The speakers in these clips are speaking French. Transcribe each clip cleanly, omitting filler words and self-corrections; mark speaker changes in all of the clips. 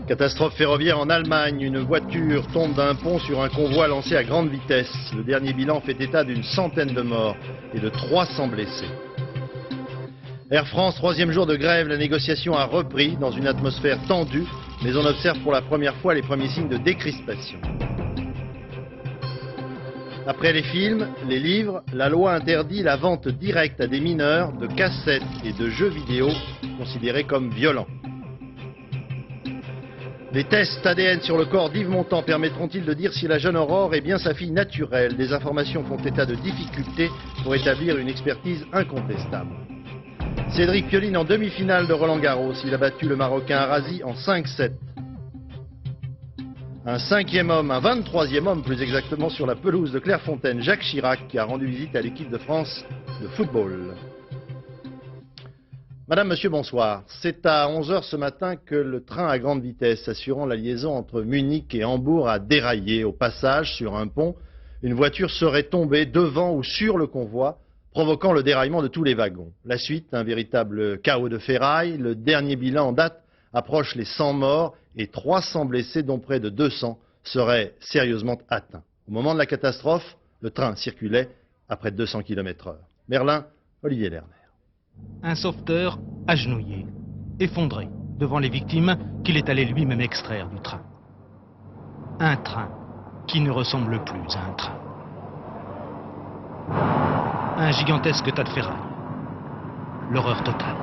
Speaker 1: Catastrophe ferroviaire en Allemagne. Une voiture tombe d'un pont sur un convoi lancé à grande vitesse. Le dernier bilan fait état d'une centaine de morts et de 300 blessés. Air France, 3e jour de grève. La négociation a repris dans une atmosphère tendue, mais on observe pour la première fois les premiers signes de décrispation. Après les films, les livres, la loi interdit la vente directe à des mineurs de cassettes et de jeux vidéo considérés comme violents. Les tests ADN sur le corps d'Yves Montand permettront-ils de dire si la jeune Aurore est bien sa fille naturelle? Des informations font état de difficultés pour établir une expertise incontestable. Cédric Pioline en demi-finale de Roland-Garros. Il a battu le Marocain Arazi en 5-7. Un 5e homme, un 23e homme plus exactement sur la pelouse de Clairefontaine, Jacques Chirac, qui a rendu visite à l'équipe de France de football. Madame, monsieur, bonsoir. C'est à 11 h ce matin que le train à grande vitesse assurant la liaison entre Munich et Hambourg a déraillé. Au passage, sur un pont, une voiture serait tombée devant ou sur le convoi, provoquant le déraillement de tous les wagons. La suite, un véritable chaos de ferraille. Le dernier bilan en date approche les 100 morts et 300 blessés, dont près de 200 seraient sérieusement atteints. Au moment de la catastrophe, le train circulait à près de 200 km/h. Merlin, Olivier Lerner.
Speaker 2: Un sauveteur agenouillé, effondré devant les victimes qu'il est allé lui-même extraire du train. Un train qui ne ressemble plus à un train. Un gigantesque tas de ferraille. L'horreur totale.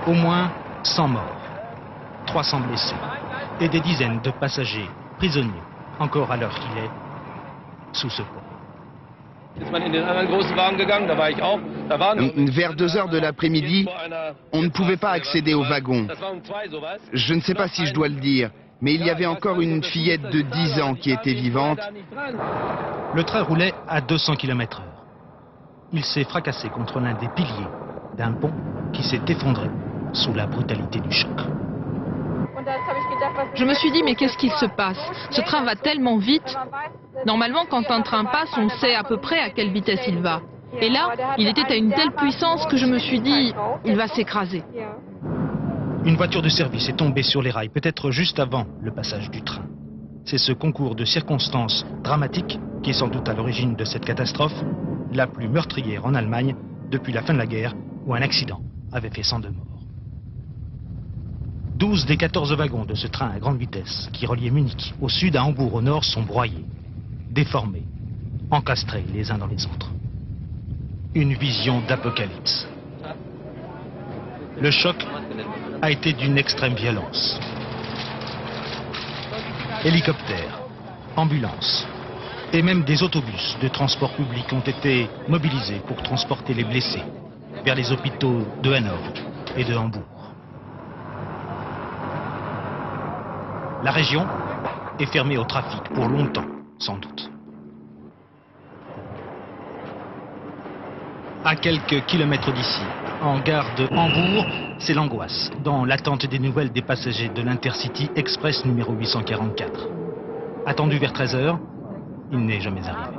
Speaker 2: Au moins 100 morts, 300 blessés et des dizaines de passagers prisonniers, encore à l'heure qu'il est, sous ce pont.
Speaker 3: Vers 2 h de l'après-midi, on ne pouvait pas accéder au wagon. Je ne sais pas si je dois le dire, mais il y avait encore une fillette de 10 ans qui était vivante.
Speaker 2: Le train roulait à 200 km/h. Il s'est fracassé contre l'un des piliers d'un pont qui s'est effondré sous la brutalité du choc.
Speaker 4: Je me suis dit, mais qu'est-ce qu'il se passe? Ce train va tellement vite. Normalement, quand un train passe, on sait à peu près à quelle vitesse il va. Et là, il était à une telle puissance que je me suis dit, il va s'écraser.
Speaker 2: Une voiture de service est tombée sur les rails, peut-être juste avant le passage du train. C'est ce concours de circonstances dramatiques qui est sans doute à l'origine de cette catastrophe, la plus meurtrière en Allemagne depuis la fin de la guerre, où un accident avait fait 102 morts. 12 des 14 wagons de ce train à grande vitesse qui reliait Munich au sud à Hambourg au nord sont broyés, déformés, encastrés les uns dans les autres. Une vision d'apocalypse. Le choc a été d'une extrême violence. Hélicoptères, ambulances et même des autobus de transport public ont été mobilisés pour transporter les blessés vers les hôpitaux de Hanovre et de Hambourg. La région est fermée au trafic pour longtemps, sans doute. À quelques kilomètres d'ici, en gare de Hambourg, c'est l'angoisse, dans l'attente des nouvelles des passagers de l'Intercity Express numéro 844. Attendu vers 13 h, il n'est jamais arrivé.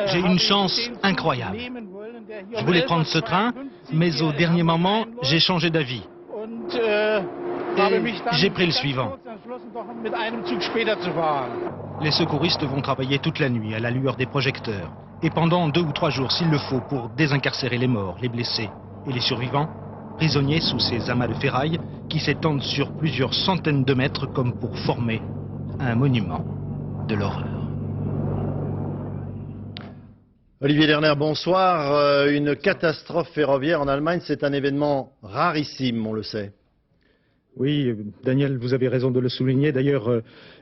Speaker 2: J'ai une chance incroyable. Je voulais prendre ce train, mais au dernier moment, j'ai changé d'avis. J'ai pris le suivant. Les secouristes vont travailler toute la nuit à la lueur des projecteurs. Et pendant 2 ou 3 jours, s'il le faut, pour désincarcérer les morts, les blessés et les survivants, prisonniers sous ces amas de ferraille qui s'étendent sur plusieurs centaines de mètres comme pour former un monument de l'horreur.
Speaker 1: Olivier Lerner, bonsoir. Une catastrophe ferroviaire en Allemagne, c'est un événement rarissime, on le sait.
Speaker 5: Oui, Daniel, vous avez raison de le souligner. D'ailleurs,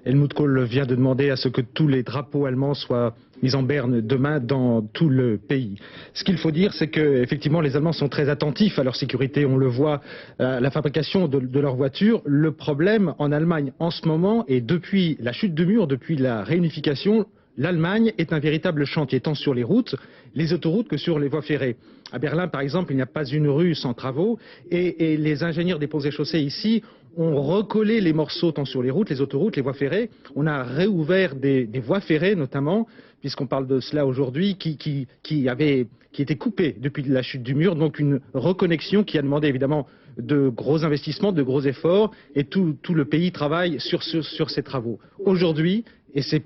Speaker 5: Helmut Kohl vient de demander à ce que tous les drapeaux allemands soient mis en berne demain dans tout le pays. Ce qu'il faut dire, c'est que effectivement, les Allemands sont très attentifs à leur sécurité. On le voit à la fabrication de leurs voitures. Le problème en Allemagne en ce moment, et depuis la chute du mur, depuis la réunification, l'Allemagne est un véritable chantier, tant sur les routes, les autoroutes que sur les voies ferrées. À Berlin, par exemple, il n'y a pas une rue sans travaux, et les ingénieurs des ponts et chaussées ici ont recollé les morceaux tant sur les routes, les autoroutes, les voies ferrées. On a réouvert des voies ferrées, notamment, puisqu'on parle de cela aujourd'hui, qui étaient coupées depuis la chute du mur, donc une reconnexion qui a demandé évidemment de gros investissements, de gros efforts, et tout le pays travaille sur ces travaux. Aujourd'hui, et ce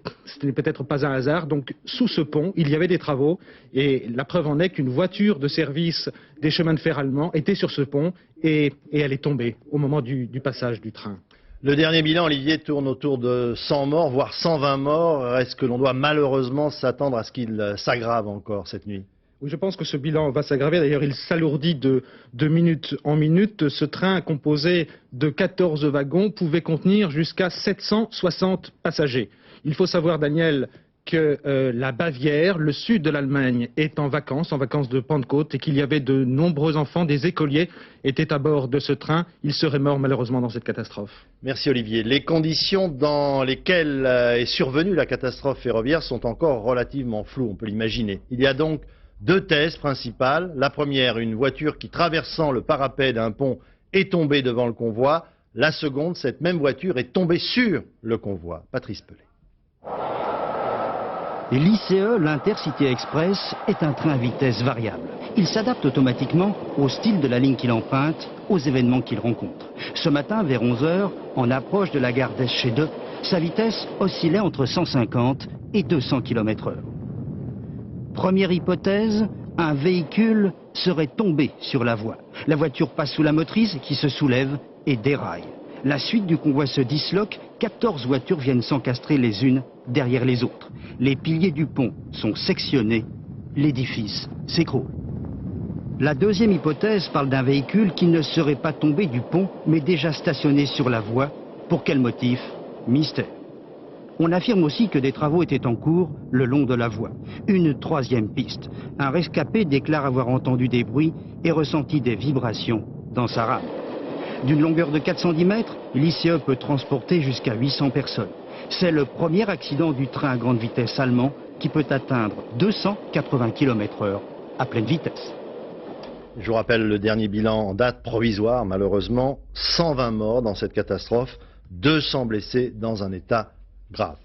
Speaker 5: n'est peut-être pas un hasard, donc sous ce pont, il y avait des travaux, et la preuve en est qu'une voiture de service des chemins de fer allemands était sur ce pont, et elle est tombée au moment du passage du train.
Speaker 1: Le dernier bilan, Olivier, tourne autour de 100 morts, voire 120 morts. Est-ce que l'on doit malheureusement s'attendre à ce qu'il s'aggrave encore cette nuit ?
Speaker 5: Oui, je pense que ce bilan va s'aggraver. D'ailleurs, il s'alourdit de minute en minute. Ce train, composé de 14 wagons, pouvait contenir jusqu'à 760 passagers. Il faut savoir, Daniel, que la Bavière, le sud de l'Allemagne, est en vacances de Pentecôte, et qu'il y avait de nombreux enfants, des écoliers, étaient à bord de ce train. Ils seraient morts malheureusement dans cette catastrophe.
Speaker 1: Merci Olivier. Les conditions dans lesquelles est survenue la catastrophe ferroviaire sont encore relativement floues, on peut l'imaginer. Il y a donc deux thèses principales. La première, une voiture qui, traversant le parapet d'un pont, est tombée devant le convoi. La seconde, cette même voiture est tombée sur le convoi. Patrice Pellet.
Speaker 6: L'ICE, l'Intercity Express, est un train à vitesse variable. Il s'adapte automatiquement au style de la ligne qu'il emprunte, aux événements qu'il rencontre. Ce matin, vers 11 h, en approche de la gare d'Eschede, sa vitesse oscillait entre 150 et 200 km/h. Première hypothèse, un véhicule serait tombé sur la voie. La voiture passe sous la motrice qui se soulève et déraille. La suite du convoi se disloque, 14 voitures viennent s'encastrer les unes derrière les autres. Les piliers du pont sont sectionnés, l'édifice s'écroule. La deuxième hypothèse parle d'un véhicule qui ne serait pas tombé du pont, mais déjà stationné sur la voie. Pour quel motif? Mystère. On affirme aussi que des travaux étaient en cours le long de la voie. Une troisième piste. Un rescapé déclare avoir entendu des bruits et ressenti des vibrations dans sa rame. D'une longueur de 410 mètres, l'ICE peut transporter jusqu'à 800 personnes. C'est le premier accident du train à grande vitesse allemand qui peut atteindre 280 km/h à pleine vitesse.
Speaker 1: Je vous rappelle le dernier bilan en date provisoire, malheureusement. 120 morts dans cette catastrophe, 200 blessés dans un état grave.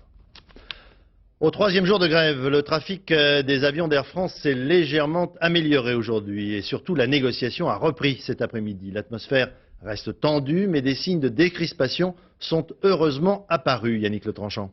Speaker 1: Au troisième jour de grève, le trafic des avions d'Air France s'est légèrement amélioré aujourd'hui et surtout la négociation a repris cet après-midi. L'atmosphère reste tendue, mais des signes de décrispation sont heureusement apparus, Yannick Le Tranchant.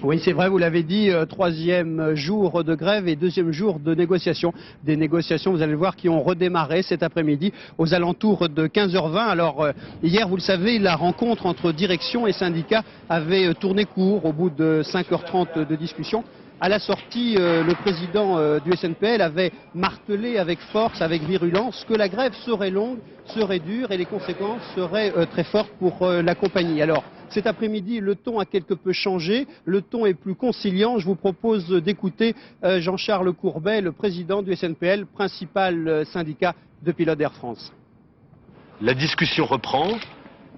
Speaker 7: Oui, c'est vrai, vous l'avez dit, troisième jour de grève et deuxième jour de négociation. Des négociations, vous allez le voir, qui ont redémarré cet après-midi aux alentours de 15 h 20. Alors, hier, vous le savez, la rencontre entre direction et syndicats avait tourné court au bout de 5 h 30 de discussion. À la sortie, le président du SNPL avait martelé avec force, avec virulence, que la grève serait longue, serait dure et les conséquences seraient très fortes pour la compagnie. Alors, cet après-midi, le ton a quelque peu changé, le ton est plus conciliant. Je vous propose d'écouter Jean-Charles Courbet, le président du SNPL, principal syndicat de pilotes d'Air France.
Speaker 8: La discussion reprend.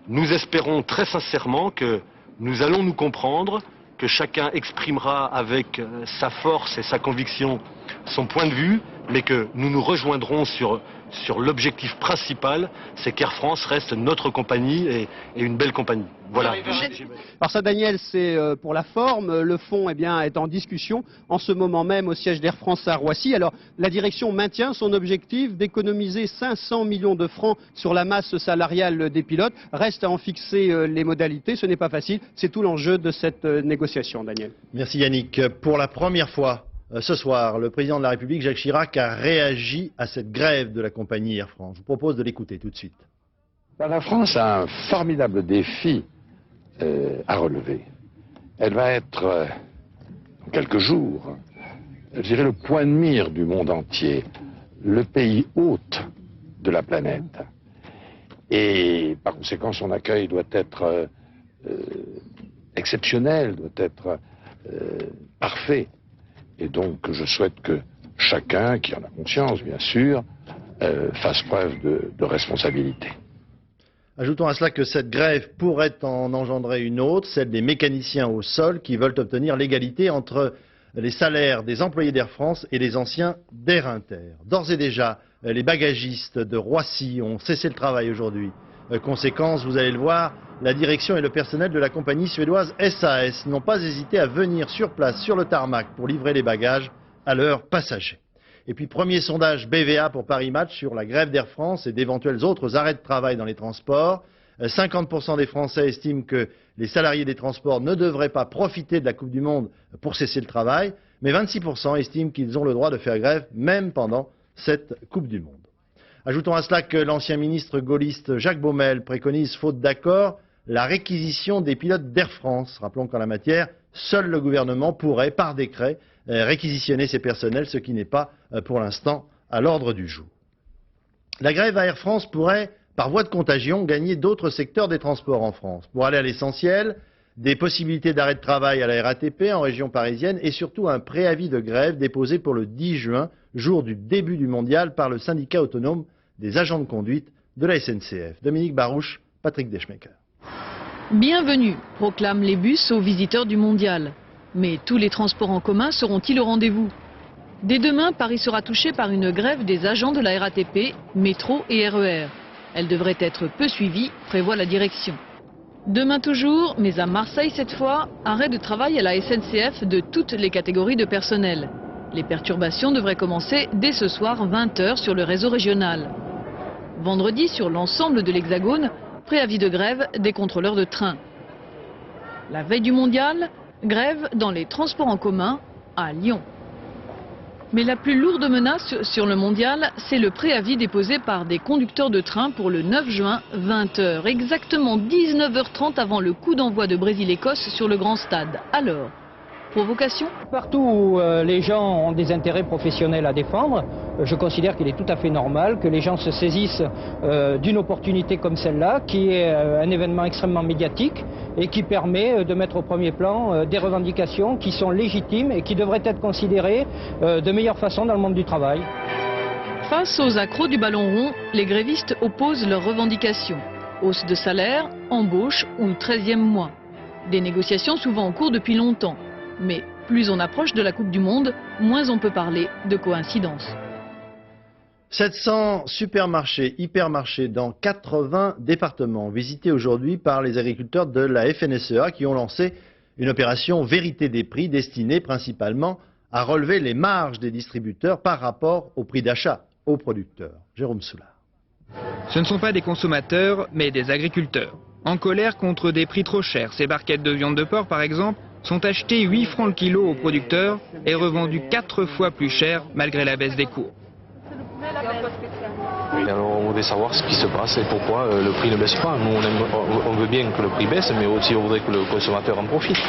Speaker 8: Nous espérons très sincèrement que nous allons nous comprendre, que chacun exprimera avec sa force et sa conviction son point de vue, mais que nous nous rejoindrons sur l'objectif principal, c'est qu'Air France reste notre compagnie et une belle compagnie. Voilà.
Speaker 7: Alors ça, Daniel, c'est pour la forme. Le fond, eh bien, est en discussion en ce moment même au siège d'Air France à Roissy. Alors, la direction maintient son objectif d'économiser 500 millions de francs sur la masse salariale des pilotes. Reste à en fixer les modalités. Ce n'est pas facile. C'est tout l'enjeu de cette négociation, Daniel.
Speaker 1: Merci Yannick. Pour la première fois ce soir, le président de la République, Jacques Chirac, a réagi à cette grève de la compagnie Air France. Je vous propose de l'écouter tout de suite.
Speaker 9: La France a un formidable défi à relever. Elle va être, en quelques jours, je dirais le point de mire du monde entier, le pays hôte de la planète. Et par conséquent, son accueil doit être exceptionnel, doit être parfait. Et donc, je souhaite que chacun, qui en a conscience, bien sûr, fasse preuve de responsabilité.
Speaker 1: Ajoutons à cela que cette grève pourrait en engendrer une autre, celle des mécaniciens au sol qui veulent obtenir l'égalité entre les salaires des employés d'Air France et les anciens d'Air Inter. D'ores et déjà, les bagagistes de Roissy ont cessé le travail aujourd'hui. Conséquence, vous allez le voir, la direction et le personnel de la compagnie suédoise SAS n'ont pas hésité à venir sur place, sur le tarmac, pour livrer les bagages à leurs passagers. Et puis, premier sondage BVA pour Paris Match sur la grève d'Air France et d'éventuels autres arrêts de travail dans les transports. 50% des Français estiment que les salariés des transports ne devraient pas profiter de la Coupe du Monde pour cesser le travail, mais 26% estiment qu'ils ont le droit de faire grève même pendant cette Coupe du Monde. Ajoutons à cela que l'ancien ministre gaulliste Jacques Baumel préconise, faute d'accord, la réquisition des pilotes d'Air France. Rappelons qu'en la matière, seul le gouvernement pourrait, par décret, réquisitionner ces personnels, ce qui n'est pas, pour l'instant, à l'ordre du jour. La grève à Air France pourrait, par voie de contagion, gagner d'autres secteurs des transports en France. Pour aller à l'essentiel, des possibilités d'arrêt de travail à la RATP en région parisienne et surtout un préavis de grève déposé pour le 10 juin, jour du début du mondial, par le syndicat autonome des agents de conduite de la SNCF. Dominique Barouche, Patrick Deschmecker.
Speaker 4: Bienvenue, proclament les bus aux visiteurs du mondial. Mais tous les transports en commun seront-ils au rendez-vous? Dès demain, Paris sera touché par une grève des agents de la RATP, métro et RER. Elle devrait être peu suivie, prévoit la direction. Demain toujours, mais à Marseille cette fois, arrêt de travail à la SNCF de toutes les catégories de personnel. Les perturbations devraient commencer dès ce soir 20h sur le réseau régional. Vendredi, sur l'ensemble de l'Hexagone, préavis de grève des contrôleurs de train. La veille du mondial, grève dans les transports en commun à Lyon. Mais la plus lourde menace sur le mondial, c'est le préavis déposé par des conducteurs de train pour le 9 juin, 20h, exactement 19h30 avant le coup d'envoi de Brésil-Écosse sur le grand stade. Alors, provocation?
Speaker 10: Partout où les gens ont des intérêts professionnels à défendre, je considère qu'il est tout à fait normal que les gens se saisissent d'une opportunité comme celle-là, qui est un événement extrêmement médiatique et qui permet de mettre au premier plan des revendications qui sont légitimes et qui devraient être considérées de meilleure façon dans le monde du travail.
Speaker 4: Face aux accros du ballon rond, les grévistes opposent leurs revendications. Hausse de salaire, embauche ou 13e mois. Des négociations souvent en cours depuis longtemps. Mais plus on approche de la Coupe du Monde, moins on peut parler de coïncidence.
Speaker 1: 700 supermarchés, hypermarchés dans 80 départements, visités aujourd'hui par les agriculteurs de la FNSEA qui ont lancé une opération vérité des prix destinée principalement à relever les marges des distributeurs par rapport au prix d'achat aux producteurs. Jérôme Soulard.
Speaker 11: Ce ne sont pas des consommateurs, mais des agriculteurs. En colère contre des prix trop chers, ces barquettes de viande de porc par exemple, sont achetées 8 francs le kilo aux producteurs et revendues 4 fois plus cher malgré la baisse des cours.
Speaker 12: Oui, alors on voudrait savoir ce qui se passe et pourquoi le prix ne baisse pas. Nous on veut bien que le prix baisse, mais aussi on voudrait que le consommateur en profite.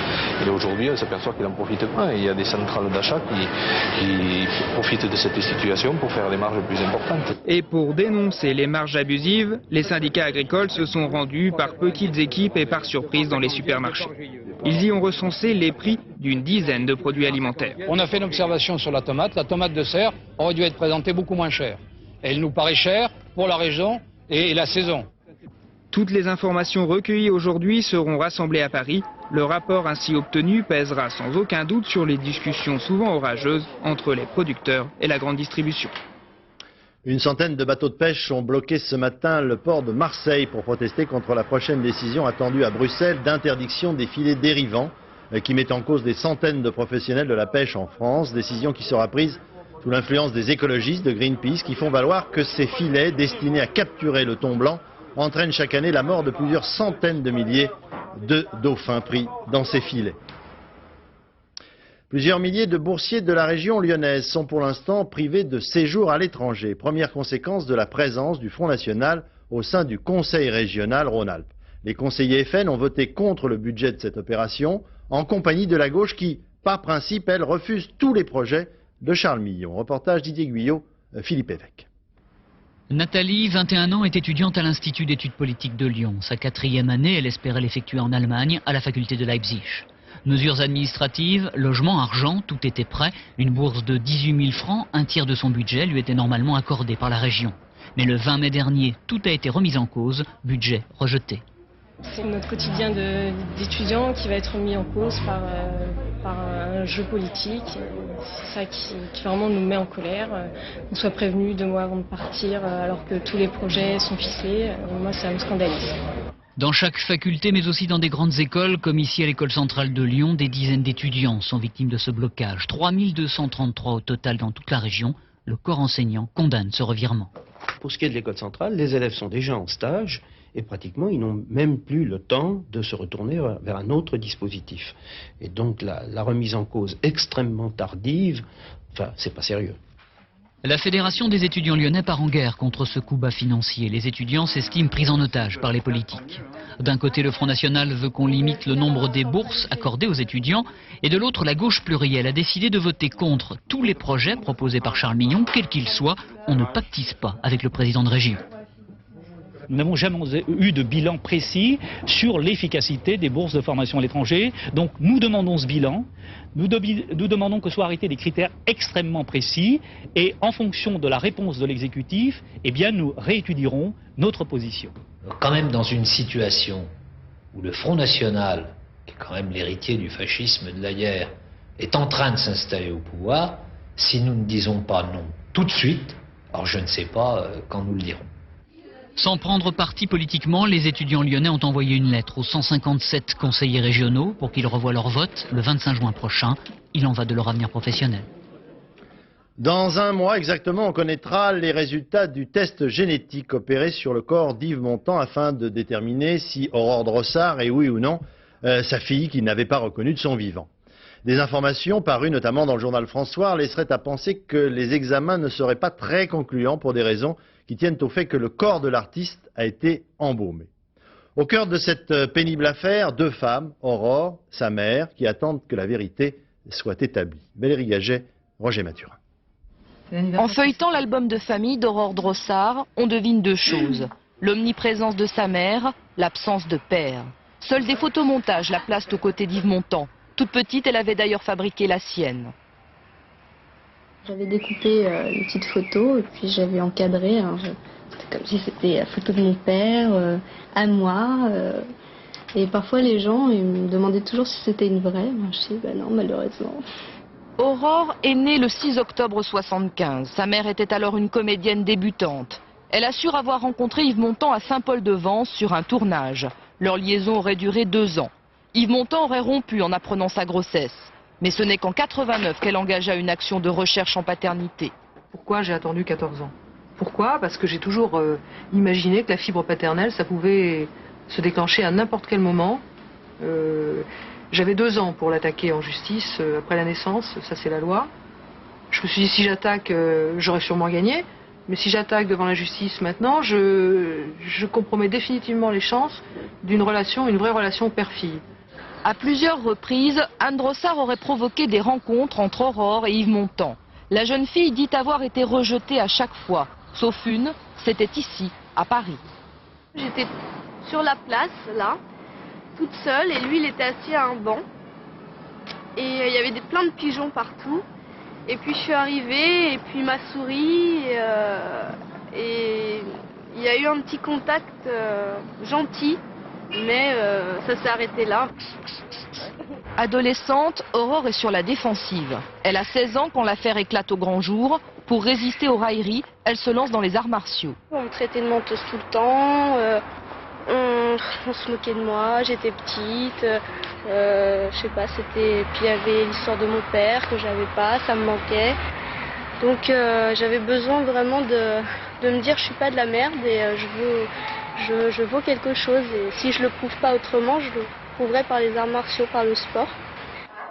Speaker 12: Et aujourd'hui on s'aperçoit qu'il n'en profite pas. Et il y a des centrales d'achat qui profitent de cette situation pour faire des marges plus importantes.
Speaker 11: Et pour dénoncer les marges abusives, les syndicats agricoles se sont rendus par petites équipes et par surprise dans les supermarchés. Ils y ont recensé les prix d'une dizaine de produits alimentaires.
Speaker 13: On a fait une observation sur la tomate de serre aurait dû être présentée beaucoup moins chère. Elle nous paraît chère pour la région et la saison.
Speaker 11: Toutes les informations recueillies aujourd'hui seront rassemblées à Paris. Le rapport ainsi obtenu pèsera sans aucun doute sur les discussions souvent orageuses entre les producteurs et la grande distribution.
Speaker 1: Une centaine de bateaux de pêche ont bloqué ce matin le port de Marseille pour protester contre la prochaine décision attendue à Bruxelles d'interdiction des filets dérivants qui met en cause des centaines de professionnels de la pêche en France. Décision qui sera prise sous l'influence des écologistes de Greenpeace qui font valoir que ces filets destinés à capturer le thon blanc entraînent chaque année la mort de plusieurs centaines de milliers de dauphins pris dans ces filets. Plusieurs milliers de boursiers de la région lyonnaise sont pour l'instant privés de séjour à l'étranger. Première conséquence de la présence du Front National au sein du Conseil régional Rhône-Alpes. Les conseillers FN ont voté contre le budget de cette opération en compagnie de la gauche qui, par principe, elle refuse tous les projets de Charles Millon. Reportage Didier Guyot, Philippe Évêque.
Speaker 14: Nathalie, 21 ans, est étudiante à l'Institut d'études politiques de Lyon. Sa 4e année, elle espérait l'effectuer en Allemagne, à la faculté de Leipzig. Mesures administratives, logement, argent, tout était prêt. Une bourse de 18 000 francs, un tiers de son budget, lui était normalement accordée par la région. Mais le 20 mai dernier, tout a été remis en cause, budget rejeté.
Speaker 15: C'est notre quotidien d'étudiants qui va être mis en cause par un jeu politique. C'est ça qui vraiment nous met en colère. On soit prévenu 2 mois avant de partir alors que tous les projets sont ficelés. Moi, ça me scandalise.
Speaker 14: Dans chaque faculté, mais aussi dans des grandes écoles, comme ici à l'école centrale de Lyon, des dizaines d'étudiants sont victimes de ce blocage. 3233 au total dans toute la région. Le corps enseignant condamne ce revirement.
Speaker 16: Pour ce qui est de l'école centrale, les élèves sont déjà en stage et pratiquement ils n'ont même plus le temps de se retourner vers un autre dispositif. Et donc la remise en cause extrêmement tardive, enfin c'est pas sérieux.
Speaker 14: La Fédération des étudiants lyonnais part en guerre contre ce coup bas financier. Les étudiants s'estiment pris en otage par les politiques. D'un côté, le Front National veut qu'on limite le nombre des bourses accordées aux étudiants, et de l'autre, la gauche plurielle a décidé de voter contre tous les projets proposés par Charles Mignon, quels qu'ils soient. On ne pactise pas avec le président de région.
Speaker 17: Nous n'avons jamais eu de bilan précis sur l'efficacité des bourses de formation à l'étranger. Donc nous demandons ce bilan, nous demandons que soient arrêtés des critères extrêmement précis et en fonction de la réponse de l'exécutif, eh bien nous réétudierons notre position.
Speaker 18: Quand même dans une situation où le Front National, qui est quand même l'héritier du fascisme de la guerre, est en train de s'installer au pouvoir, si nous ne disons pas non tout de suite, alors je ne sais pas quand nous le dirons.
Speaker 14: Sans prendre parti politiquement, les étudiants lyonnais ont envoyé une lettre aux 157 conseillers régionaux pour qu'ils revoient leur vote le 25 juin prochain. Il en va de leur avenir professionnel.
Speaker 1: Dans 1 mois exactement, on connaîtra les résultats du test génétique opéré sur le corps d'Yves Montand afin de déterminer si Aurore Drossard est oui ou non sa fille qu'il n'avait pas reconnue de son vivant. Des informations parues notamment dans le journal François laisseraient à penser que les examens ne seraient pas très concluants pour des raisons qui tiennent au fait que le corps de l'artiste a été embaumé. Au cœur de cette pénible affaire, 2 femmes, Aurore, sa mère, qui attendent que la vérité soit établie. Valérie Gaget, Roger Mathurin.
Speaker 19: En feuilletant l'album de famille d'Aurore Drossard, on devine 2 choses. L'omniprésence de sa mère, l'absence de père. Seuls des photomontages la placent aux côtés d'Yves Montand. Toute petite, elle avait d'ailleurs fabriqué la sienne.
Speaker 20: J'avais découpé une petite photo et puis j'avais encadré. C'était comme si c'était la photo de mon père, à moi. Et parfois les gens ils me demandaient toujours si c'était une vraie. Je dis bah non, malheureusement.
Speaker 19: Aurore est née le 6 octobre 1975. Sa mère était alors une comédienne débutante. Elle assure avoir rencontré Yves Montand à Saint-Paul-de-Vence sur un tournage. Leur liaison aurait duré 2 ans. Yves Montand aurait rompu en apprenant sa grossesse. Mais ce n'est qu'en 89 qu'elle engagea une action de recherche en paternité.
Speaker 21: Pourquoi j'ai attendu 14 ans? Pourquoi? Parce que j'ai toujours imaginé que la fibre paternelle, ça pouvait se déclencher à n'importe quel moment. J'avais 2 ans pour l'attaquer en justice après la naissance, ça c'est la loi. Je me suis dit si j'attaque, j'aurais sûrement gagné. Mais si j'attaque devant la justice maintenant, je compromets définitivement les chances d'une relation, une vraie relation père-fille.
Speaker 19: À plusieurs reprises, Anne Drossard aurait provoqué des rencontres entre Aurore et Yves Montand. La jeune fille dit avoir été rejetée à chaque fois, sauf une, c'était ici, à Paris.
Speaker 22: J'étais sur la place, là, toute seule, et lui, il était assis à un banc. Et il y avait plein de pigeons partout. Et puis je suis arrivée, et puis il m'a souri, et il y a eu un petit contact gentil. Mais ça s'est arrêté là.
Speaker 19: Adolescente, Aurore est sur la défensive. Elle a 16 ans quand l'affaire éclate au grand jour. Pour résister aux railleries, elle se lance dans les arts martiaux.
Speaker 22: On me traitait de menteuse tout le temps, on se moquait de moi, j'étais petite, je sais pas, c'était... Puis il y avait l'histoire de mon père que j'avais pas, ça me manquait. Donc j'avais besoin vraiment de me dire je suis pas de la merde et je vaux quelque chose et si je le prouve pas autrement, je le prouverai par les arts martiaux, par le sport.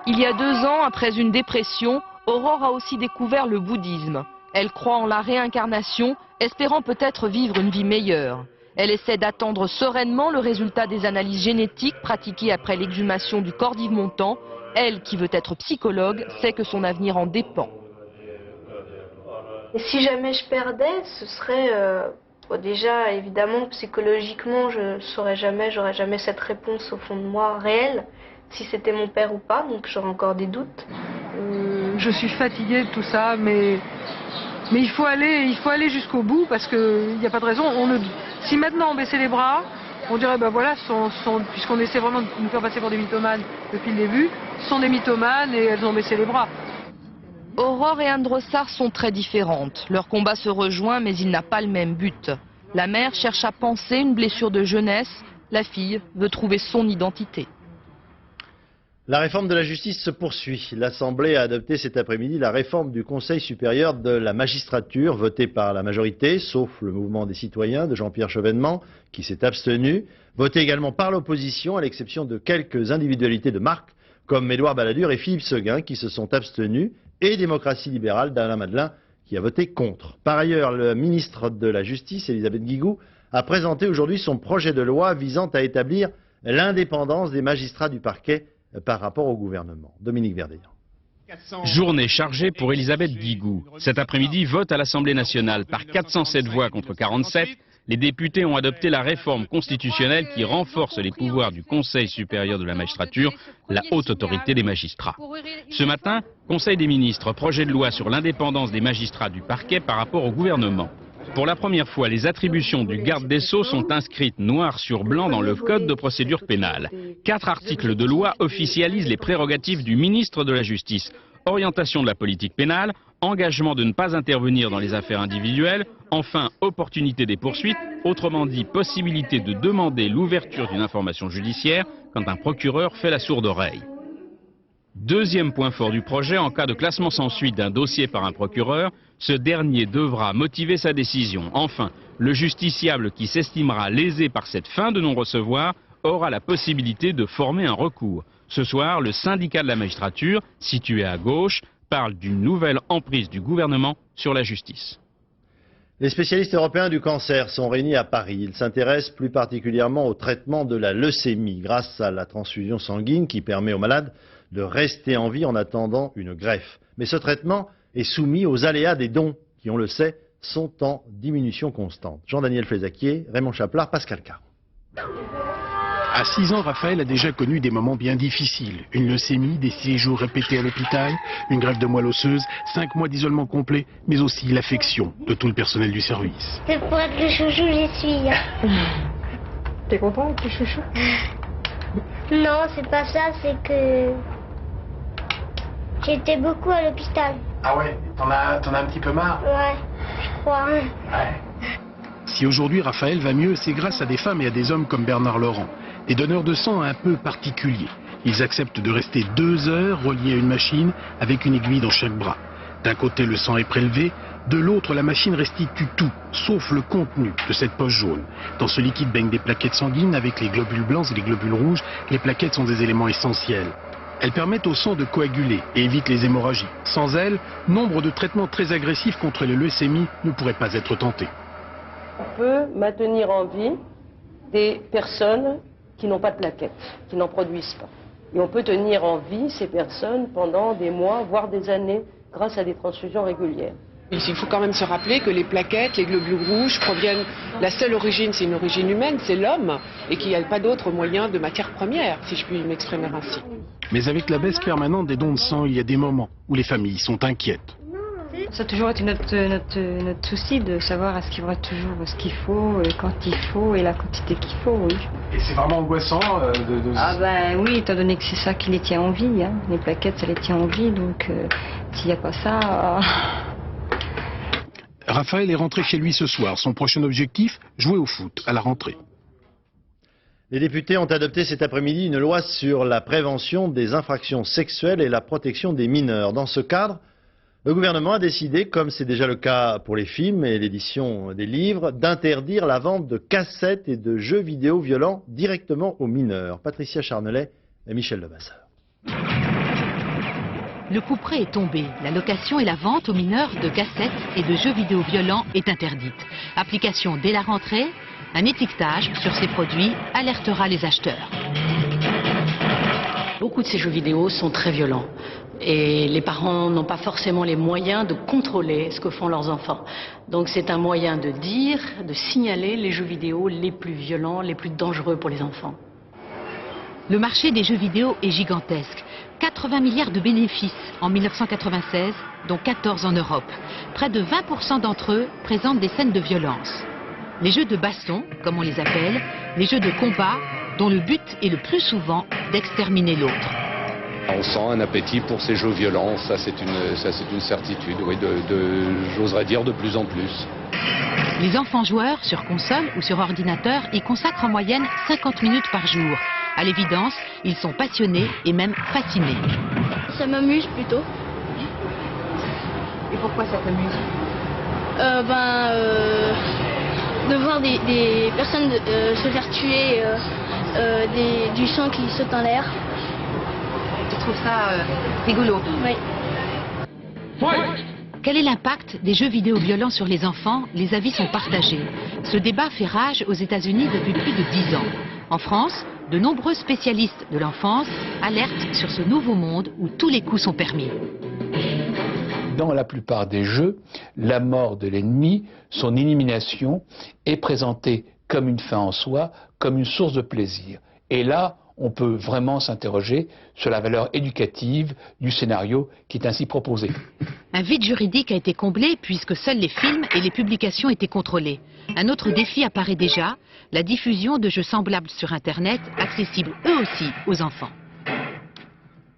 Speaker 19: Il y a 2 ans, après une dépression, Aurore a aussi découvert le bouddhisme. Elle croit en la réincarnation, espérant peut-être vivre une vie meilleure. Elle essaie d'attendre sereinement le résultat des analyses génétiques pratiquées après l'exhumation du corps d'Yves Montand. Elle, qui veut être psychologue, sait que son avenir en dépend.
Speaker 22: Et si jamais je perdais, ce serait... déjà, évidemment, psychologiquement, j'aurais jamais cette réponse au fond de moi réelle, si c'était mon père ou pas, donc j'aurais encore des doutes.
Speaker 21: Je suis fatiguée de tout ça, mais Mais il faut aller jusqu'au bout parce qu'il n'y a pas de raison. Si maintenant on baissait les bras, on dirait ben voilà, puisqu'on essaie vraiment de nous faire passer pour des mythomanes depuis le début, ce sont des mythomanes et elles ont baissé les bras.
Speaker 19: Aurore et Anne Drossard sont très différentes. Leur combat se rejoint mais il n'a pas le même but. La mère cherche à panser une blessure de jeunesse. La fille veut trouver son identité.
Speaker 1: La réforme de la justice se poursuit. L'Assemblée a adopté cet après-midi la réforme du Conseil supérieur de la magistrature, votée par la majorité, sauf le mouvement des citoyens de Jean-Pierre Chevènement, qui s'est abstenu, votée également par l'opposition, à l'exception de quelques individualités de marque, comme Édouard Balladur et Philippe Séguin, qui se sont abstenus, et Démocratie libérale d'Alain Madelin, qui a voté contre. Par ailleurs, le ministre de la Justice, Elisabeth Guigou, a présenté aujourd'hui son projet de loi visant à établir l'indépendance des magistrats du parquet par rapport au gouvernement. Dominique Verdeillan.
Speaker 2: Journée chargée pour Elisabeth Guigou. Cet après-midi, vote à l'Assemblée nationale. Par 407 voix contre 47, les députés ont adopté la réforme constitutionnelle qui renforce les pouvoirs du Conseil supérieur de la magistrature, la haute autorité des magistrats. Ce matin, Conseil des ministres, projet de loi sur l'indépendance des magistrats du parquet par rapport au gouvernement. Pour la première fois, les attributions du garde des Sceaux sont inscrites noir sur blanc dans le Code de procédure pénale. 4 articles de loi officialisent les prérogatives du ministre de la Justice. Orientation de la politique pénale, engagement de ne pas intervenir dans les affaires individuelles, enfin opportunité des poursuites, autrement dit possibilité de demander l'ouverture d'une information judiciaire quand un procureur fait la sourde oreille. Deuxième point fort du projet, en cas de classement sans suite d'un dossier par un procureur, ce dernier devra motiver sa décision. Enfin, le justiciable qui s'estimera lésé par cette fin de non-recevoir aura la possibilité de former un recours. Ce soir, le syndicat de la magistrature, situé à gauche, parle d'une nouvelle emprise du gouvernement sur la justice.
Speaker 1: Les spécialistes européens du cancer sont réunis à Paris. Ils s'intéressent plus particulièrement au traitement de la leucémie grâce à la transfusion sanguine qui permet aux malades de rester en vie en attendant une greffe. Mais ce traitement est soumis aux aléas des dons qui, on le sait, sont en diminution constante. Jean-Daniel Flézaquier, Raymond Chaplard, Pascal Caron.
Speaker 3: À 6 ans, Raphaël a déjà connu des moments bien difficiles. Une leucémie, des séjours répétés à l'hôpital, une greffe de moelle osseuse, 5 mois d'isolement complet, mais aussi l'affection de tout le personnel du service.
Speaker 22: C'est pour être le chouchou, j'y suis.
Speaker 21: T'es content avec le chouchou?
Speaker 22: Non, c'est pas ça, c'est que j'étais beaucoup à l'hôpital.
Speaker 3: Ah ouais, t'en as un petit peu marre?
Speaker 22: Ouais, je crois.
Speaker 3: Ouais. Si aujourd'hui Raphaël va mieux, c'est grâce à des femmes et à des hommes comme Bernard Laurent, des donneurs de sang un peu particuliers. Ils acceptent de rester 2 heures reliés à une machine avec une aiguille dans chaque bras. D'un côté, le sang est prélevé, de l'autre, la machine restitue tout, sauf le contenu de cette poche jaune. Dans ce liquide baignent des plaquettes sanguines avec les globules blancs et les globules rouges. Les plaquettes sont des éléments essentiels. Elles permettent au sang de coaguler et évitent les hémorragies. Sans elles, nombre de traitements très agressifs contre les leucémies ne pourraient pas être tentés.
Speaker 23: On peut maintenir en vie des personnes qui n'ont pas de plaquettes, qui n'en produisent pas. Et on peut tenir en vie ces personnes pendant des mois, voire des années, grâce à des transfusions régulières.
Speaker 24: Il faut quand même se rappeler que les plaquettes, les globules rouges proviennent, la seule origine, c'est une origine humaine, c'est l'homme, et qu'il n'y a pas d'autre moyen de matière première, si je puis m'exprimer ainsi.
Speaker 3: Mais avec la baisse permanente des dons de sang, il y a des moments où les familles sont inquiètes.
Speaker 25: Ça a toujours été notre souci de savoir est-ce qu'il y aura toujours ce qu'il faut, quand il faut et la quantité qu'il faut, oui.
Speaker 3: Et c'est vraiment angoissant
Speaker 25: Ah ben oui, étant donné que c'est ça qui les tient en vie, hein. Les plaquettes ça les tient en vie, donc s'il n'y a pas ça...
Speaker 3: Raphaël est rentré chez lui ce soir. Son prochain objectif, jouer au foot à la rentrée.
Speaker 1: Les députés ont adopté cet après-midi une loi sur la prévention des infractions sexuelles et la protection des mineurs. Dans ce cadre, le gouvernement a décidé, comme c'est déjà le cas pour les films et l'édition des livres, d'interdire la vente de cassettes et de jeux vidéo violents directement aux mineurs. Patricia Charnelet et Michel Levasseur.
Speaker 26: Le couperet est tombé. La location et la vente aux mineurs de cassettes et de jeux vidéo violents est interdite. Application dès la rentrée, un étiquetage sur ces produits alertera les acheteurs.
Speaker 27: Beaucoup de ces jeux vidéo sont très violents et les parents n'ont pas forcément les moyens de contrôler ce que font leurs enfants. Donc c'est un moyen de dire, de signaler les jeux vidéo les plus violents, les plus dangereux pour les enfants.
Speaker 26: Le marché des jeux vidéo est gigantesque. 80 milliards de bénéfices en 1996, dont 14 en Europe. Près de 20% d'entre eux présentent des scènes de violence. Les jeux de baston, comme on les appelle, les jeux de combat, dont le but est le plus souvent d'exterminer l'autre.
Speaker 4: On sent un appétit pour ces jeux violents, ça c'est une certitude, oui, j'oserais dire de plus en plus.
Speaker 26: Les enfants joueurs, sur console ou sur ordinateur, y consacrent en moyenne 50 minutes par jour. À l'évidence, ils sont passionnés et même fascinés.
Speaker 22: Ça m'amuse plutôt.
Speaker 25: Et pourquoi ça t'amuse?
Speaker 22: De voir des personnes se faire tuer, du sang qui saute en l'air.
Speaker 25: Tu trouves ça rigolo?
Speaker 22: Oui.
Speaker 26: Quel est l'impact des jeux vidéo violents sur les enfants? Les avis sont partagés. Ce débat fait rage aux États-Unis depuis plus de 10 ans. En France, de nombreux spécialistes de l'enfance alertent sur ce nouveau monde où tous les coups sont permis.
Speaker 5: Dans la plupart des jeux, la mort de l'ennemi, son élimination, est présentée comme une fin en soi, comme une source de plaisir. Et là, on peut vraiment s'interroger sur la valeur éducative du scénario qui est ainsi proposé.
Speaker 26: Un vide juridique a été comblé puisque seuls les films et les publications étaient contrôlés. Un autre défi apparaît déjà, la diffusion de jeux semblables sur Internet, accessibles eux aussi aux enfants.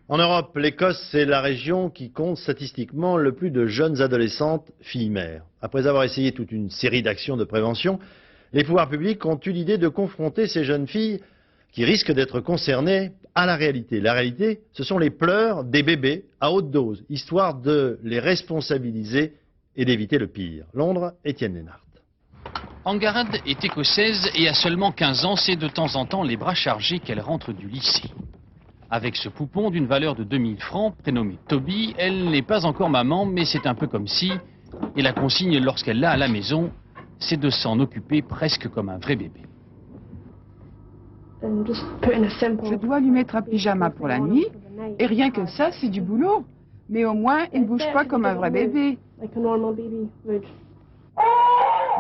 Speaker 1: En Europe, l'Écosse, c'est la région qui compte statistiquement le plus de jeunes adolescentes filles-mères. Après avoir essayé toute une série d'actions de prévention, les pouvoirs publics ont eu l'idée de confronter ces jeunes filles qui risquent d'être concernées à la réalité. La réalité, ce sont les pleurs des bébés à haute dose, histoire de les responsabiliser et d'éviter le pire. Londres, Étienne Lénart.
Speaker 2: Angarad est écossaise et a seulement 15 ans, c'est de temps en temps les bras chargés qu'elle rentre du lycée. Avec ce poupon d'une valeur de 2000 francs, prénommé Toby, elle n'est pas encore maman, mais c'est un peu comme si, et la consigne lorsqu'elle l'a à la maison, c'est de s'en occuper presque comme un vrai bébé.
Speaker 6: Je dois lui mettre un pyjama pour la nuit, et rien que ça, c'est du boulot. Mais au moins, il ne bouge pas comme un vrai bébé.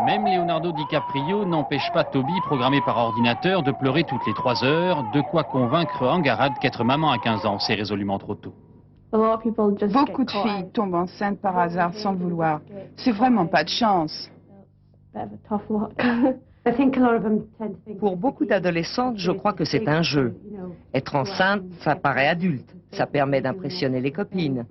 Speaker 2: Même Leonardo DiCaprio n'empêche pas Toby, programmé par ordinateur, de pleurer toutes les 3 heures, de quoi convaincre Angarad qu'être maman à 15 ans, c'est résolument trop tôt.
Speaker 6: Beaucoup de filles tombent enceintes par hasard sans vouloir. C'est vraiment pas de chance.
Speaker 7: Pour beaucoup d'adolescentes, je crois que c'est un jeu. Être enceinte, ça paraît adulte. Ça permet d'impressionner les copines.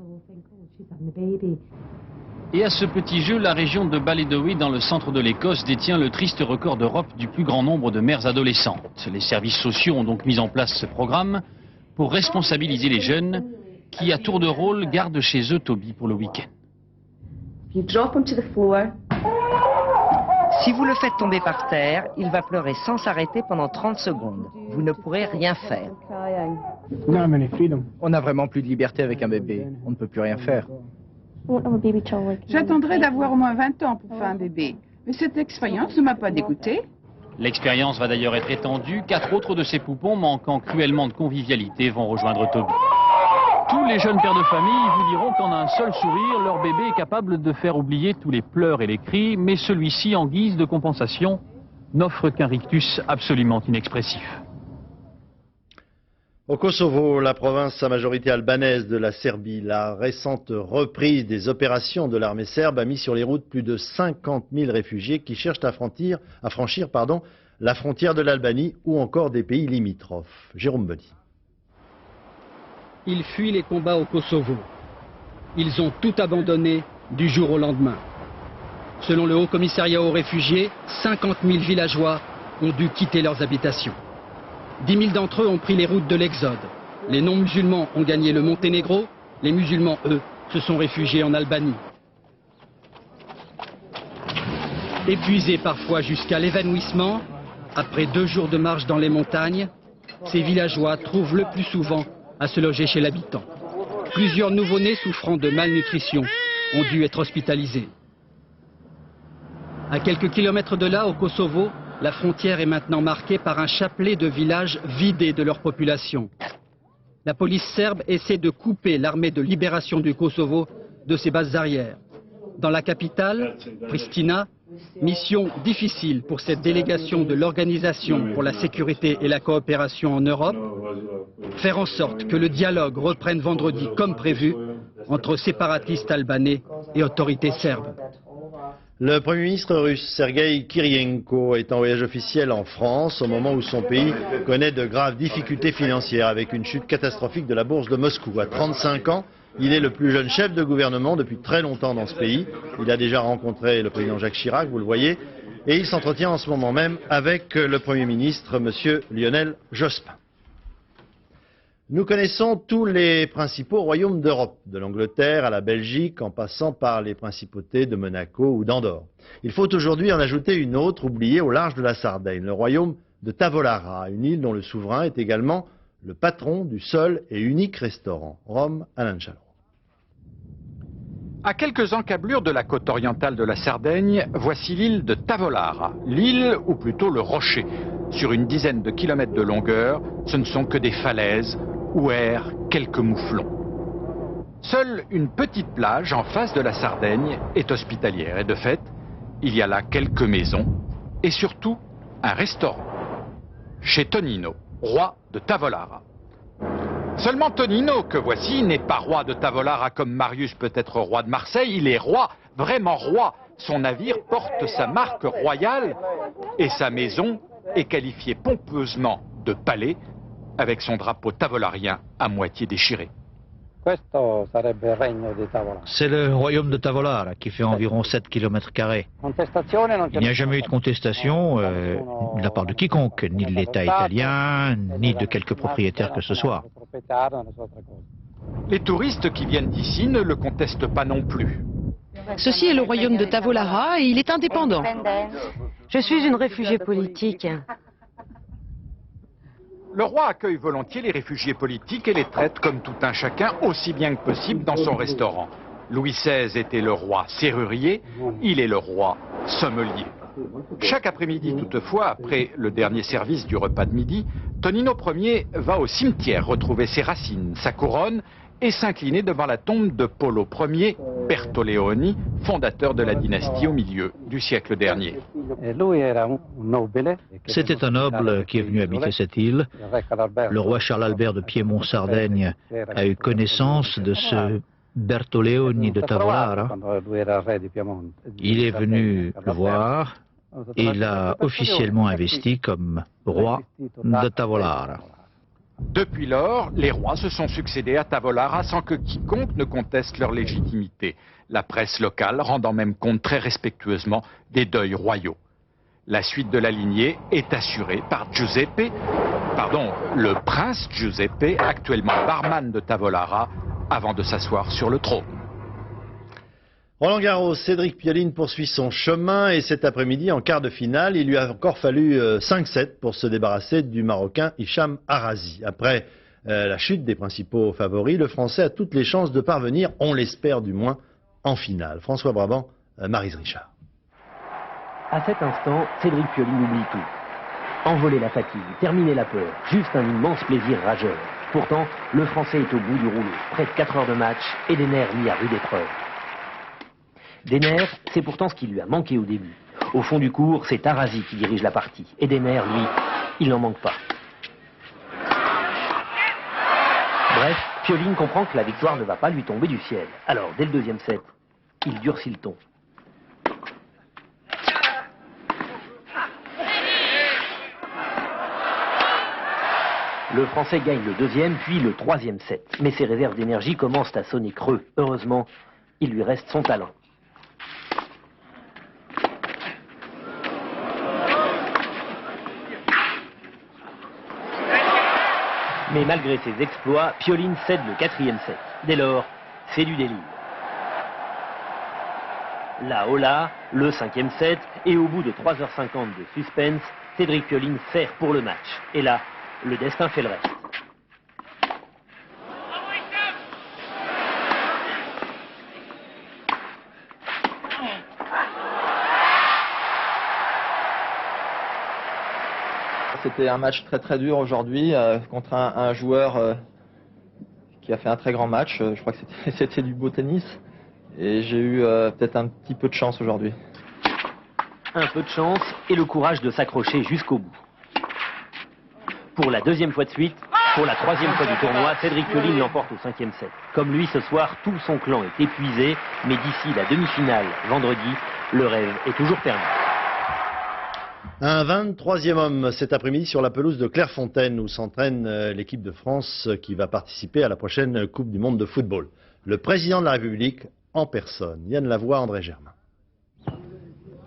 Speaker 2: Et à ce petit jeu, la région de Ballydowey, dans le centre de l'Écosse, détient le triste record d'Europe du plus grand nombre de mères adolescentes. Les services sociaux ont donc mis en place ce programme pour responsabiliser les jeunes qui, à tour de rôle, gardent chez eux Toby pour le week-end.
Speaker 7: Si vous le faites tomber par terre, il va pleurer sans s'arrêter pendant 30 secondes. Vous ne pourrez rien faire.
Speaker 8: On n'a vraiment plus de liberté avec un bébé. On ne peut plus rien faire.
Speaker 6: J'attendrai d'avoir au moins 20 ans pour faire un bébé. Mais cette expérience ne m'a pas dégoûtée.
Speaker 2: L'expérience va d'ailleurs être étendue. 4 autres de ces poupons, manquant cruellement de convivialité, vont rejoindre Toby. Tous les jeunes pères de famille vous diront qu'en un seul sourire, leur bébé est capable de faire oublier tous les pleurs et les cris, mais celui-ci, en guise de compensation, n'offre qu'un rictus absolument inexpressif.
Speaker 1: Au Kosovo, la province à majorité albanaise de la Serbie, la récente reprise des opérations de l'armée serbe a mis sur les routes plus de 50 000 réfugiés qui cherchent à franchir la frontière de l'Albanie ou encore des pays limitrophes. Jérôme Body.
Speaker 9: Ils fuient les combats au Kosovo. Ils ont tout abandonné du jour au lendemain. Selon le Haut Commissariat aux réfugiés, 50 000 villageois ont dû quitter leurs habitations. 10 000 d'entre eux ont pris les routes de l'exode. Les non-musulmans ont gagné le Monténégro. Les musulmans, eux, se sont réfugiés en Albanie. Épuisés parfois jusqu'à l'évanouissement, après 2 jours de marche dans les montagnes, ces villageois trouvent le plus souvent à se loger chez l'habitant. Plusieurs nouveau-nés souffrant de malnutrition ont dû être hospitalisés. À quelques kilomètres de là, au Kosovo, la frontière est maintenant marquée par un chapelet de villages vidés de leur population. La police serbe essaie de couper l'armée de libération du Kosovo de ses bases arrières. Dans la capitale, Pristina, Mission difficile pour cette délégation de l'Organisation pour la sécurité et la coopération en Europe, faire en sorte que le dialogue reprenne vendredi comme prévu entre séparatistes albanais et autorités serbes.
Speaker 1: Le Premier ministre russe Sergueï Kirienko est en voyage officiel en France au moment où son pays connaît de graves difficultés financières avec une chute catastrophique de la bourse de Moscou. À 35 ans, il est le plus jeune chef de gouvernement depuis très longtemps dans ce pays. Il a déjà rencontré le président Jacques Chirac, vous le voyez, et il s'entretient en ce moment même avec le Premier ministre, M. Lionel Jospin. Nous connaissons tous les principaux royaumes d'Europe, de l'Angleterre à la Belgique, en passant par les principautés de Monaco ou d'Andorre. Il faut aujourd'hui en ajouter une autre, oubliée au large de la Sardaigne, le royaume de Tavolara, une île dont le souverain est également le patron du seul et unique restaurant. Rome, Alain Chalot.
Speaker 10: À quelques encablures de la côte orientale de la Sardaigne, voici l'île de Tavolara, l'île ou plutôt le rocher. Sur une dizaine de kilomètres de longueur, ce ne sont que des falaises où errent quelques mouflons. Seule une petite plage en face de la Sardaigne est hospitalière et de fait, il y a là quelques maisons et surtout un restaurant. Chez Tonino, roi de Tavolara. Seulement Tonino, que voici, n'est pas roi de Tavolara comme Marius peut être roi de Marseille, il est roi, vraiment roi. Son navire porte sa marque royale et sa maison est qualifiée pompeusement de palais avec son drapeau tavolarien à moitié déchiré.
Speaker 11: C'est le royaume de Tavolara qui fait environ 7 km². Il n'y a jamais eu de contestation de la part de quiconque, ni de l'État italien, ni de quelques propriétaires que ce soit.
Speaker 10: Les touristes qui viennent d'ici ne le contestent pas non plus.
Speaker 12: Ceci est le royaume de Tavolara et il est indépendant.
Speaker 13: Je suis une réfugiée politique.
Speaker 10: Le roi accueille volontiers les réfugiés politiques et les traite comme tout un chacun aussi bien que possible dans son restaurant. Louis XVI était le roi serrurier, il est le roi sommelier. Chaque après-midi toutefois, après le dernier service du repas de midi, Tonino Ier va au cimetière retrouver ses racines, sa couronne et s'incliner devant la tombe de Polo Ier, Bertoleoni, fondateur de la dynastie au milieu du siècle dernier.
Speaker 11: C'était un noble qui est venu habiter cette île. Le roi Charles-Albert de Piémont-Sardaigne a eu connaissance de ce Bertoleoni de Tavolara. Il est venu le voir et l'a officiellement investi comme roi de Tavolara.
Speaker 10: Depuis lors, les rois se sont succédés à Tavolara sans que quiconque ne conteste leur légitimité. La presse locale rendant même compte très respectueusement des deuils royaux. La suite de la lignée est assurée par le prince Giuseppe, actuellement barman de Tavolara, avant de s'asseoir sur le trône.
Speaker 1: Roland Garros, Cédric Pioline poursuit son chemin et cet après-midi, en quart de finale, il lui a encore fallu 5-7 pour se débarrasser du Marocain Hicham Arrazi. Après la chute des principaux favoris, le Français a toutes les chances de parvenir, on l'espère du moins, en finale. François Brabant, Maryse Richard.
Speaker 15: À cet instant, Cédric Pioline oublie tout. Envoler la fatigue, terminer la peur, juste un immense plaisir rageur. Pourtant, le Français est au bout du rouleau, près de 4 heures de match et des nerfs mis à rude épreuve. Des nerfs, c'est pourtant ce qui lui a manqué au début. Au fond du court, c'est Arrazi qui dirige la partie. Et des nerfs, lui, il n'en manque pas. Bref, Pioline comprend que la victoire ne va pas lui tomber du ciel. Alors, dès le deuxième set, il durcit le ton. Le Français gagne le deuxième, puis le troisième set. Mais ses réserves d'énergie commencent à sonner creux. Heureusement, il lui reste son talent. Mais malgré ses exploits, Pioline cède le quatrième set. Dès lors, c'est du délire. Là, hola, le cinquième set, et au bout de 3h50 de suspense, Cédric Pioline sert pour le match. Et là, le destin fait le reste.
Speaker 16: C'était un match très dur aujourd'hui contre un joueur qui a fait un très grand match. Je crois que c'était du beau tennis et j'ai eu peut-être un petit peu de chance aujourd'hui.
Speaker 15: un peu de chance et le courage de s'accrocher jusqu'au bout. Pour la deuxième fois de suite, pour la troisième fois du tournoi, Cédric Pioline l'emporte au 5e set. Comme lui, ce soir, tout son clan est épuisé, mais d'ici la demi-finale, vendredi, le rêve est toujours permis.
Speaker 1: Un 23e homme cet après-midi sur la pelouse de Clairefontaine où s'entraîne l'équipe de France qui va participer à la prochaine Coupe du Monde de football. Le président de la République en personne. Yann Lavoie, André Germain.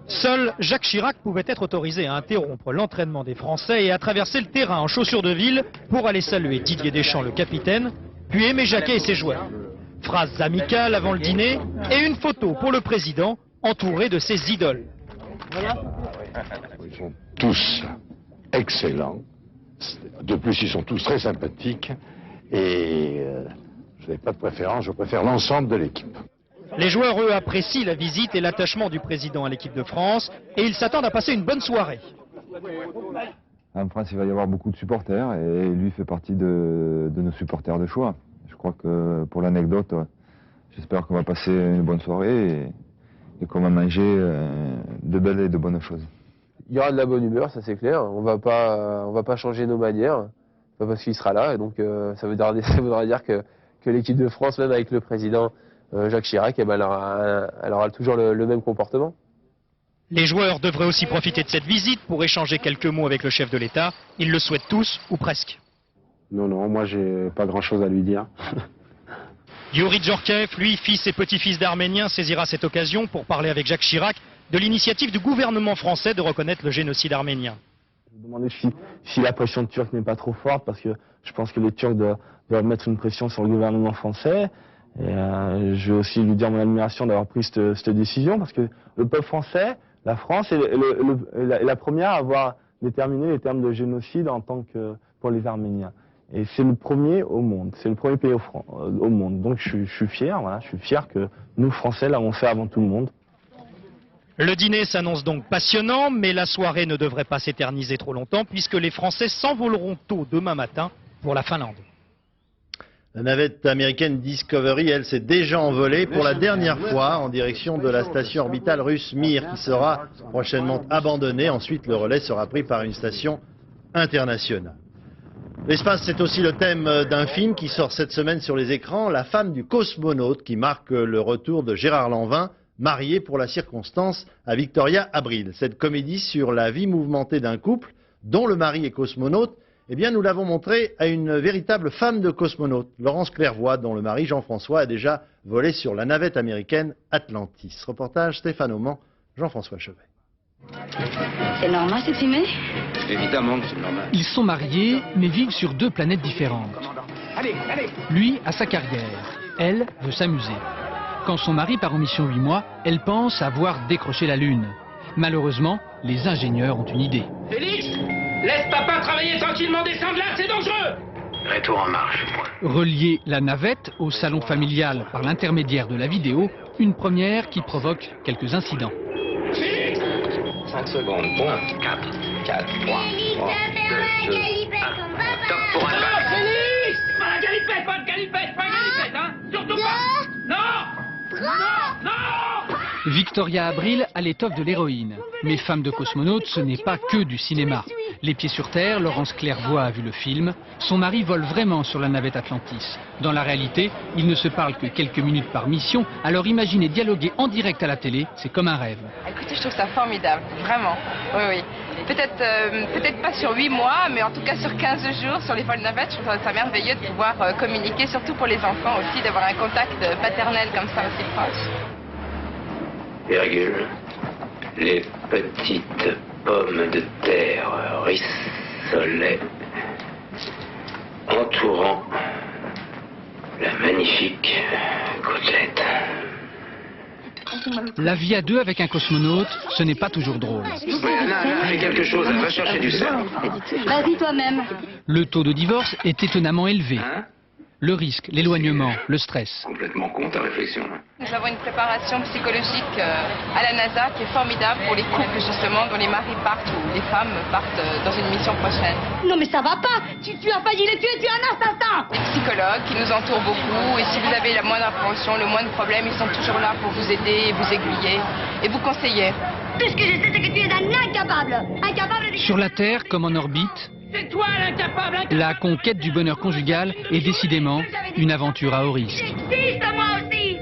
Speaker 14: Seul Jacques Chirac pouvait être autorisé à interrompre l'entraînement des Français et à traverser le terrain en chaussures de ville pour aller saluer Didier Deschamps, le capitaine, puis Aimé Jacquet et ses joueurs. Phrases amicales avant le dîner et une photo pour le président entouré de ses idoles.
Speaker 17: Ils sont tous excellents. De plus, ils sont tous très sympathiques. Et je n'ai pas de préférence, je préfère l'ensemble de l'équipe.
Speaker 14: Les joueurs, eux, apprécient la visite et l'attachement du président à l'équipe de France et ils s'attendent à passer une bonne soirée.
Speaker 18: En France, il va y avoir beaucoup de supporters et lui fait partie de nos supporters de choix. Je crois que pour l'anecdote, j'espère qu'on va passer une bonne soirée et qu'on va manger de belles et de bonnes choses.
Speaker 19: Il y aura de la bonne humeur, ça c'est clair. On va pas changer nos manières, pas parce qu'il sera là. Et donc ça voudra dire que l'équipe de France, même avec le président Jacques Chirac, elle aura toujours le même comportement.
Speaker 14: Les joueurs devraient aussi profiter de cette visite pour échanger quelques mots avec le chef de l'État. Ils le souhaitent tous, ou presque.
Speaker 18: Non, moi j'ai pas grand-chose à lui dire.
Speaker 14: Youri Djorkaeff, lui, fils et petit-fils d'Arméniens, saisira cette occasion pour parler avec Jacques Chirac de l'initiative du gouvernement français de reconnaître le génocide arménien.
Speaker 19: Je me demandais si la pression turque n'est pas trop forte, parce que je pense que les Turcs doivent mettre une pression sur le gouvernement français. Et je vais aussi lui dire mon admiration d'avoir pris cette décision, parce que le peuple français, la France, est la première à avoir déterminé les termes de génocide en tant que pour les Arméniens. Et c'est le premier au monde, c'est le premier pays au monde. Donc je suis fier, voilà, je suis fier que nous, Français, l'avons fait avant tout le monde.
Speaker 14: Le dîner s'annonce donc passionnant, mais la soirée ne devrait pas s'éterniser trop longtemps, puisque les Français s'envoleront tôt demain matin pour la Finlande.
Speaker 1: La navette américaine Discovery, elle, s'est déjà envolée pour la dernière fois en direction de la station orbitale russe Mir, qui sera prochainement abandonnée. Ensuite, le relais sera pris par une station internationale. L'espace, c'est aussi le thème d'un film qui sort cette semaine sur les écrans, La femme du cosmonaute, qui marque le retour de Gérard Lanvin, marié pour la circonstance à Victoria Abril. Cette comédie sur la vie mouvementée d'un couple, dont le mari est cosmonaute, eh bien, nous l'avons montré à une véritable femme de cosmonaute, Laurence Clairvoy, dont le mari Jean-François a déjà volé sur la navette américaine Atlantis. Reportage Stéphane Auman, Jean-François Chevet.
Speaker 20: C'est normal de filmer ?
Speaker 21: Évidemment que c'est normal.
Speaker 23: Ils sont mariés, mais vivent sur deux planètes différentes. Lui a sa carrière, elle veut s'amuser. Quand son mari part en mission 8 mois, elle pense avoir décroché la Lune. Malheureusement, les ingénieurs ont une idée.
Speaker 21: Félix, laisse papa travailler tranquillement, descends de là, c'est dangereux. Retour en marche.
Speaker 23: Relier la navette au salon familial par l'intermédiaire de la vidéo, une première qui provoque quelques incidents.
Speaker 21: Félix 5 secondes, point. 4, 3, 2, 1. Top pour un bac. Félix, pas la galipette, pas de galipette, hein. Surtout pas. Non. Non.
Speaker 23: Victoria Abril a l'étoffe de l'héroïne. Mais femme de cosmonaute, ce n'est pas que du cinéma. Les pieds sur terre, Laurence Clairvoy a vu le film. Son mari vole vraiment sur la navette Atlantis. Dans la réalité, ils ne se parlent que quelques minutes par mission, alors imaginez dialoguer en direct à la télé, c'est comme un rêve.
Speaker 28: Écoutez, je trouve ça formidable, vraiment. Oui. Peut-être pas sur 8 mois, mais en tout cas sur 15 jours sur les vols navettes, je trouve ça merveilleux de pouvoir communiquer, surtout pour les enfants aussi, d'avoir un contact paternel comme ça aussi proche.
Speaker 21: Virgule, les petites pommes de terre ruissolaient, entourant la magnifique côtelette.
Speaker 23: La vie à deux avec un cosmonaute, ce n'est pas toujours drôle.
Speaker 21: Anna, fais quelque chose, va chercher du sel.
Speaker 20: Vas-y toi-même.
Speaker 23: Le taux de divorce est étonnamment élevé. Le risque, l'éloignement, le stress.
Speaker 21: Complètement con ta réflexion.
Speaker 28: Nous avons une préparation psychologique à la NASA qui est formidable pour les couples justement dont les maris partent ou les femmes partent dans une mission prochaine.
Speaker 20: Non mais ça va pas, tu as failli les tuer, tu es un assassin.
Speaker 28: Les psychologues qui nous entourent beaucoup et si vous avez la moindre appréhension, le moindre problème, ils sont toujours là pour vous aider, vous aiguiller et vous conseiller.
Speaker 20: Tout ce que je sais, c'est que tu es un incapable. Incapable de...
Speaker 23: Sur la Terre, comme en orbite,
Speaker 20: C'est toi l'incapable.
Speaker 23: la conquête du bonheur conjugal est décidément une aventure à haut risque.
Speaker 20: J'existe, moi aussi.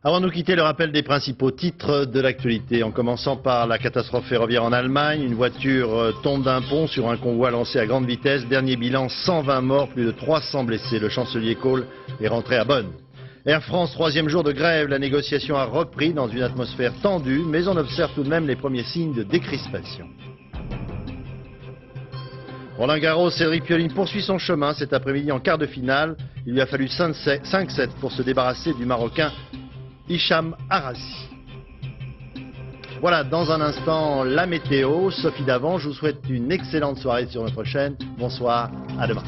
Speaker 1: Avant de nous quitter, le rappel des principaux titres de l'actualité, en commençant par la catastrophe ferroviaire en Allemagne. Une voiture tombe d'un pont sur un convoi lancé à grande vitesse. Dernier bilan, 120 morts, plus de 300 blessés. Le chancelier Kohl est rentré à Bonn. Air France, 3e jour de grève. La négociation a repris dans une atmosphère tendue, mais on observe tout de même les premiers signes de décrispation. Roland Garros, Cédric Pioline poursuit son chemin cet après-midi en quart de finale. Il lui a fallu 5-7 pour se débarrasser du Marocain Hicham Arasi. Voilà, dans un instant, la météo. Sophie Davant, je vous souhaite une excellente soirée sur notre chaîne. Bonsoir, à demain.